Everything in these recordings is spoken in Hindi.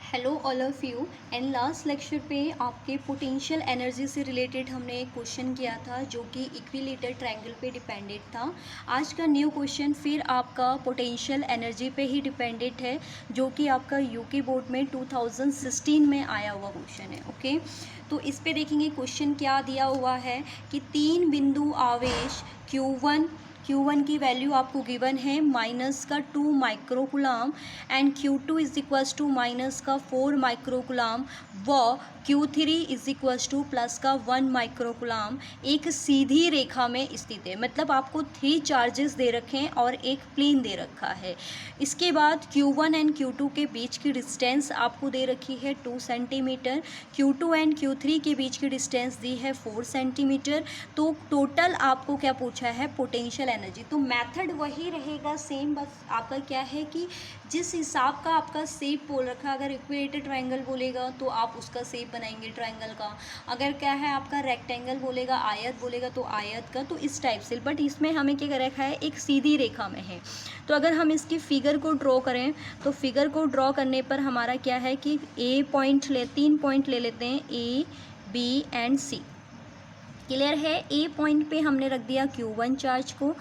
Hello all of you. And last lecture पे आपके पोटेंशियल एनर्जी से रिलेटेड हमने एक क्वेश्चन किया था जो कि इक्विलेटरल ट्रायंगल पे डिपेंडेंट था। आज का न्यू क्वेश्चन फिर आपका पोटेंशियल एनर्जी पे ही डिपेंडेंट है, जो कि आपका यूके बोर्ड में 2016 में आया हुआ क्वेश्चन है। ओके, तो इस पे देखेंगे क्वेश्चन क्या दिया हुआ है कि तीन बिंदु आवेश Q1 की वैल्यू आपको गिवन है माइनस का 2 microcoulomb and Q2 is equals to minus का 4 माइक्रोकुलाम व Q3 is equals two plus का 1 माइक्रोकुलाम एक सीधी रेखा में स्थित है। मतलब आपको 3 चार्जेस दे रखे हैं और एक प्लेन दे रखा है। इसके बाद Q1 एंड Q2 के बीच की डिस्टेंस आपको दे रखी है 2 सेंटीमीटर, Q2 एंड Q3 के बीच की डिस्टेंस दी है 4 सेंटीमीटर। तो टोटल आपको क्या पूछा है, पोटेंशियल एनर्जी। तो मेथड वही रहेगा सेम, बस आपका क्या है कि जिस हिसाब का आपका शेप बोल रखा है, अगर इक्विलेटरल ट्रायंगल बोलेगा तो आप उसका शेप बनाएंगे ट्रायंगल का, अगर क्या है आपका रेक्टेंगल बोलेगा, आयत बोलेगा तो आयत का, तो इस टाइप से। बट इसमें हमें क्या कर रखा है, एक सीधी रेखा में है। तो अगर हम इसकी फिगर को ड्रॉ करें तो फिगर को ड्रॉ करने पर हमारा क्या है कि तीन पॉइंट ले लेते हैं, A B and C. Clear है। ए पॉइंट पे हमने रख दिया Q1 चार्ज को,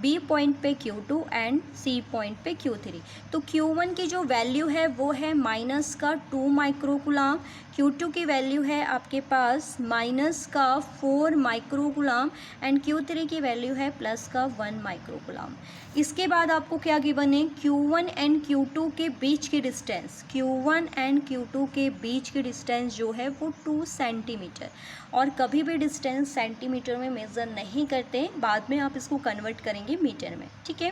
बी पॉइंट पे Q2 एंड सी पॉइंट पे Q3। तो Q1 की जो वैल्यू है वो है माइनस का 2 माइक्रोकुलाम, Q2 की वैल्यू है आपके पास माइनस का 4 माइक्रोकुलाम एंड Q3 की वैल्यू है प्लस का 1 माइक्रोकुलाम। इसके बाद आपको क्या गिवन है, Q1 एंड Q2 के बीच की डिस्टेंस, Q1 एंड Q2 के बीच की डिस्टेंस जो है वो 2 सेंटीमीटर। और कभी भी डिस्टेंस सेंटीमीटर में मेज़र नहीं करते, बाद में आप इसको कन्वर्ट करेंगे मीटर में, ठीक है।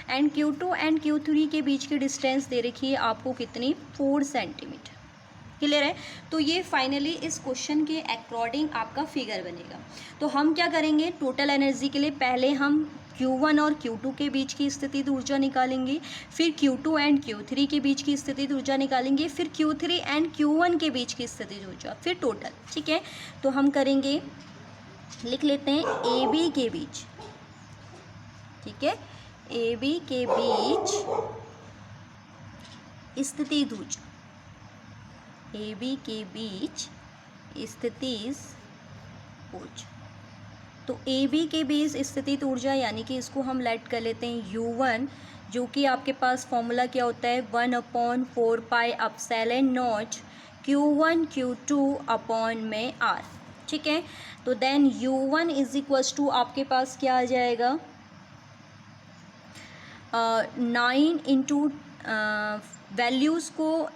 एंड Q2 एंड Q3 के बीच की डिस्टेंस दे रखी है आपको कितनी, 4 सेंटीमीटर। क्लियर है। तो ये फाइनली इस क्वेश्चन के अकॉर्डिंग आपका फिगर बनेगा। तो हम क्या करेंगे, टोटल एनर्जी के लिए पहले हम Q1 और Q2 के बीच की स्थितिज ऊर्जा निकालेंगे, फिर Q2 एंड Q3 के बीच की स्थितिज ऊर्जा निकालेंगे, फिर Q3 एंड Q1 के बीच की स्थितिज ऊर्जा, फिर टोटल, ठीक है। तो हम करेंगे, लिख लेते हैं ए बी के बीच, ठीक है, ए बी के बीच स्थितिज ऊर्जा, ए बी के बीच स्थितिज ऊर्जा। तो ए बी के बीच स्थितिज ऊर्जा यानी कि इसको हम लेट कर लेते हैं U1, जो कि आपके पास फॉर्मूला क्या होता है, 1/4 pi epsilon not Q1 Q2 upon में R, ठीक है। तो then U1 is equals to आपके पास क्या आ जाएगा, 9 इंटू वैल्यूज़ को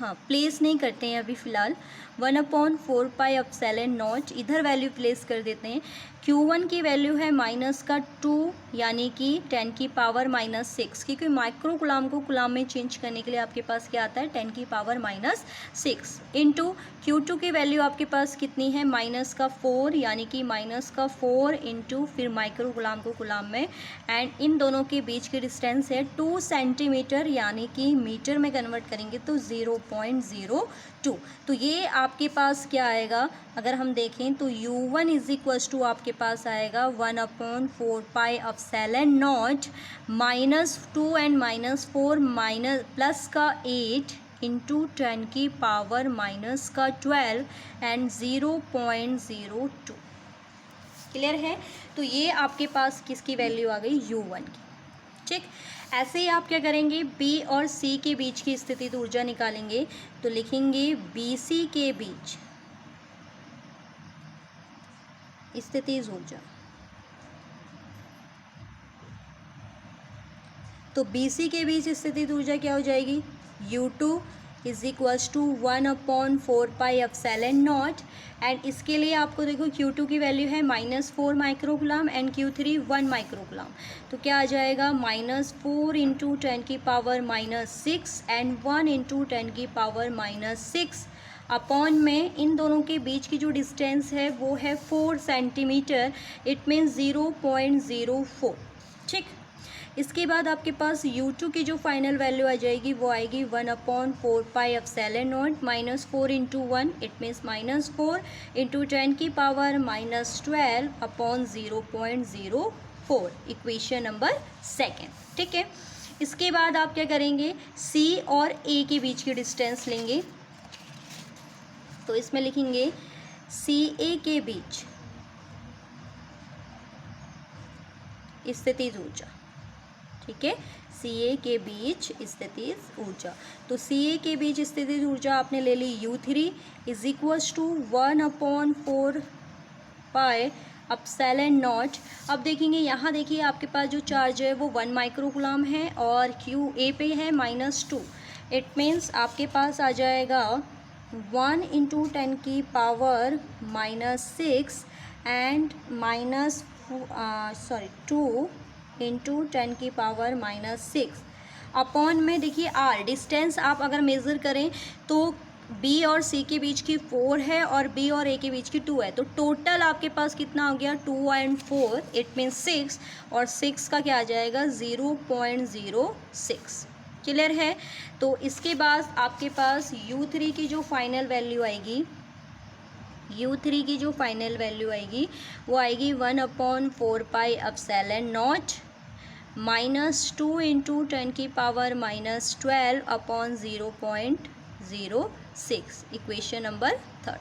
हाँ प्लेस नहीं करते हैं अभी फ़िलहाल, 1/4 पाई एप्सिलॉन नॉट इधर वैल्यू प्लेस कर देते हैं। Q1 की वैल्यू है माइनस का 2 यानी कि 10 की पावर माइनस 6, क्योंकि माइक्रो गुलाम को गुलाम में चेंज करने के लिए आपके पास क्या आता है, 10 की पावर माइनस 6 इंटू Q2 की वैल्यू आपके पास कितनी है, माइनस का 4 यानी कि माइनस का 4 इंटू फिर माइक्रो गुलाम को गुलाम में, एंड इन दोनों के बीच की डिस्टेंस है 2 सेंटीमीटर यानी कि मीटर में कन्वर्ट करेंगे तो 0.02। तो ये आपके पास क्या आएगा, अगर हम देखें तो U1 इज इक्वल्स टू आपके पास आएगा 1/4 pi epsilon not -2 and -4 minus plus का 8 इंटू 10 की पावर माइनस का 12 एंड 0.02। क्लियर है। तो ये आपके पास किसकी वैल्यू आ गई, U1 की, ठीक। ऐसे ही आप क्या करेंगे, बी और सी के बीच की स्थिति ऊर्जा निकालेंगे। तो लिखेंगे BC के बीच स्थितिज ऊर्जा। तो BC के बीच स्थितिज ऊर्जा क्या हो जाएगी, U2 is equals to 1/4 pi epsilon naught, and इसके लिए आपको देखो Q2 की वैल्यू है -4 माइक्रोकुलाम एंड Q3 1 माइक्रोकुलाम। तो क्या आ जाएगा, -4 इंटू 10 की पावर -6 एंड 1 इंटू 10 की पावर -6 अपॉन में इन दोनों के बीच की जो डिस्टेंस है वो है 4 सेंटीमीटर, इट मीन्स 0.04, ठीक। इसके बाद आपके पास U2 की जो फाइनल वैल्यू आ जाएगी वो आएगी 1/4 pi epsilon not -4 into 1 it means -4 into 10 की पावर -12 अपॉन 0.04, इक्वेशन नंबर 2, ठीक है। इसके बाद आप क्या करेंगे, सी और ए के बीच की डिस्टेंस लेंगे। तो इसमें लिखेंगे सी ए के बीच स्थितिज ऊर्जा। ठीक है, सी ए के बीच स्थितिज ऊर्जा। तो सी ए के बीच स्थितिज ऊर्जा आपने ले ली U3 is equals to 1/4 pi epsilon naught. अब देखेंगे यहाँ, देखिए आपके पास जो चार्ज है वो 1 माइक्रोकूलम है और क्यू ए पे है -2। इट मीन्स आपके पास आ जाएगा 1 × 10⁻⁻6 एंड 2 × 10⁻⁻6 अपॉन में देखिए आर डिस्टेंस आप अगर मेज़र करें तो बी और सी के बीच की 4 है और बी और ए के बीच की 2 है। तो टोटल आपके पास कितना हो गया, 2 and 4 इट मीन्स 6 और 6 का क्या आ जाएगा 0.06। क्लियर है। तो इसके बाद आपके पास U3 की जो फाइनल वैल्यू आएगी, U3 की जो फाइनल वैल्यू आएगी वो आएगी 1/4 pi epsilon not -2 × 10⁻⁻12 upon 0.06, equation number 3।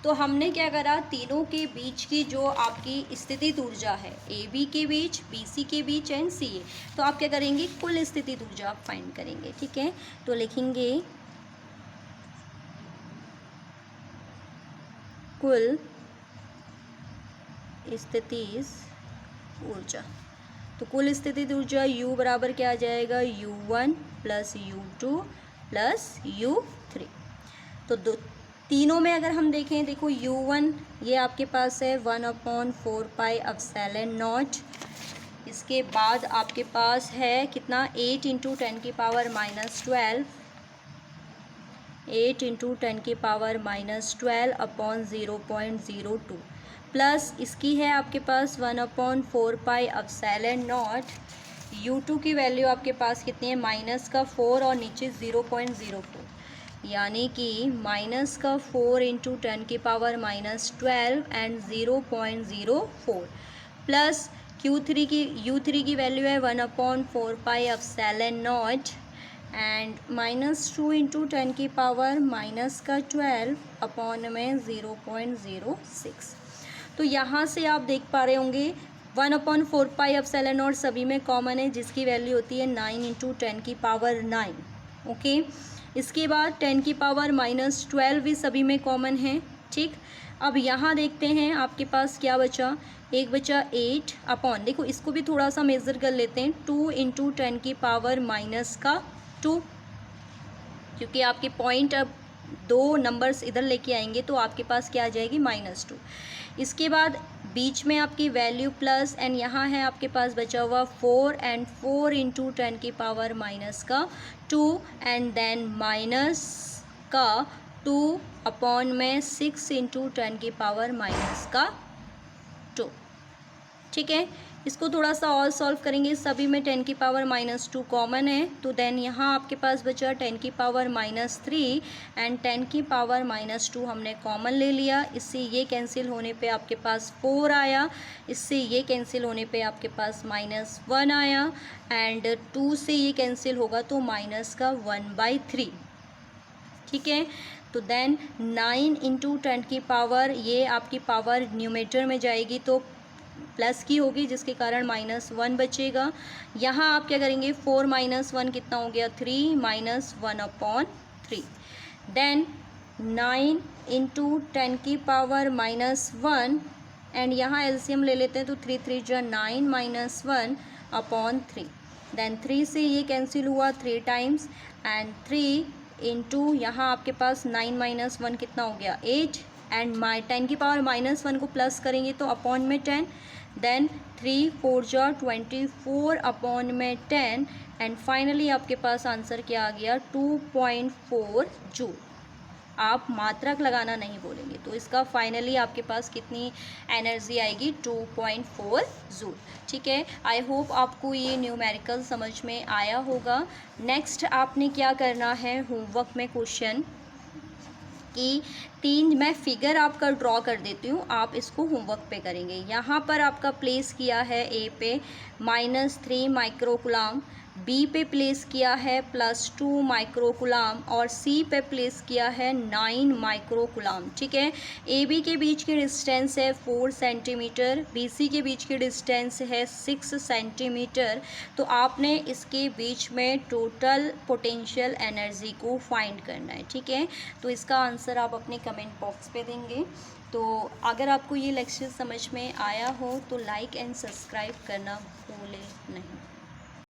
तो हमने क्या करा, तीनों के बीच की जो आपकी स्थितिज ऊर्जा है, ए बी के बीच, बी सी के बीच एंड सी ए, तो आप क्या करेंगे, कुल स्थितिज ऊर्जा आप फाइंड करेंगे। ठीक है, तो लिखेंगे कुल स्थितिज ऊर्जा। तो कुल स्थितिज ऊर्जा U बराबर क्या आ जाएगा, U1 + U2 + U3। तो तीनों में अगर हम देखें, देखो U1 ये आपके पास है 1/4 पाई एप्सिलॉन नॉट। इसके बाद आपके पास है कितना, 8 × 10⁻⁻12, 8 × 10⁻⁻12 अपॉन 0.02 प्लस इसकी है आपके पास 1/4 पाई एप्सिलॉन नॉट। U2 की वैल्यू आपके पास कितनी है, -4 और नीचे 0.04, यानी कि -4 × 10⁻⁻12 एंड 0.04 प्लस U3 की वैल्यू है 1/4 pi epsilon naught and -2 × 10⁻⁻12 upon में 0.06। तो यहाँ से आप देख पा रहे होंगे 1/4 पाई एप्सिलॉन नॉट सभी में कॉमन है, जिसकी वैल्यू होती है 9 × 10⁻9। ओके, इसके बाद 10⁻⁻12 भी सभी में कॉमन है। ठीक, अब यहाँ देखते हैं आपके पास क्या बचा, एक बचा 8 अपॉन, देखो इसको भी थोड़ा सा मेज़र कर लेते हैं, 2 × 10⁻⁻2, क्योंकि आपके पॉइंट अब 2 नंबर्स इधर लेके आएंगे तो आपके पास क्या आ जाएगी, -2। इसके बाद बीच में आपकी वैल्यू प्लस एंड यहाँ है आपके पास बचा हुआ 4 एंड 4 × 10⁻⁻2 एंड देन माइनस का 2 अपॉन में 6 × 10⁻⁻2। ठीक है, इसको थोड़ा सा और सॉल्व करेंगे, सभी में 10⁻⁻2 कॉमन है, तो देन यहाँ आपके पास बचा 10⁻⁻3 एंड 10⁻⁻2 हमने कॉमन ले लिया। इससे ये कैंसिल होने पे आपके पास 4 आया, इससे ये कैंसिल होने पे आपके पास -1 आया एंड 2 से ये कैंसिल होगा तो -1/3। ठीक है, तो देन 9 × 10⁻, ये आपकी पावर न्यूमेटर में जाएगी तो प्लस की होगी, जिसके कारण -1 बचेगा। यहाँ आप क्या करेंगे, 4 - 1 कितना हो गया, 3 - 1/3। देन 9 × 10⁻⁻1 एंड यहाँ एलसीएम ले लेते हैं तो 3 3 जा 9 - 1/3। देन 3 से ये कैंसिल हुआ 3 टाइम्स एंड 3 इंटू यहाँ आपके पास 9 - 1 कितना हो गया, 8 एंड 10⁻⁻1 को प्लस करेंगे तो अपॉन में 10, देन 3 4 जा 24 अपॉन में 10 एंड फाइनली आपके पास आंसर क्या आ गया, 2.4 जूल। आप मात्रक लगाना नहीं बोलेंगे, तो इसका फाइनली आपके पास कितनी एनर्जी आएगी, 2.4 जूल। ठीक है, आई होप आपको ये न्यूमेरिकल समझ में आया होगा। नेक्स्ट आपने क्या करना है, होमवर्क में क्वेश्चन कि 3 मैं फिगर आपका ड्रॉ कर देती हूँ, आप इसको होमवर्क पे करेंगे। यहाँ पर आपका प्लेस किया है ए पे -3 माइक्रोकूलम, बी पे प्लेस किया है +2 माइक्रोकुलाम और सी पे प्लेस किया है 9 माइक्रोकुलाम। ठीक है, ए बी के बीच की डिस्टेंस है 4 सेंटीमीटर, बी सी के बीच की डिस्टेंस है 6 सेंटीमीटर। तो आपने इसके बीच में टोटल पोटेंशियल एनर्जी को फाइंड करना है। ठीक है, तो इसका आंसर आप अपने कमेंट बॉक्स पे देंगे। तो अगर आपको ये लेक्चर समझ में आया हो तो लाइक एंड सब्सक्राइब करना भूलें नहीं।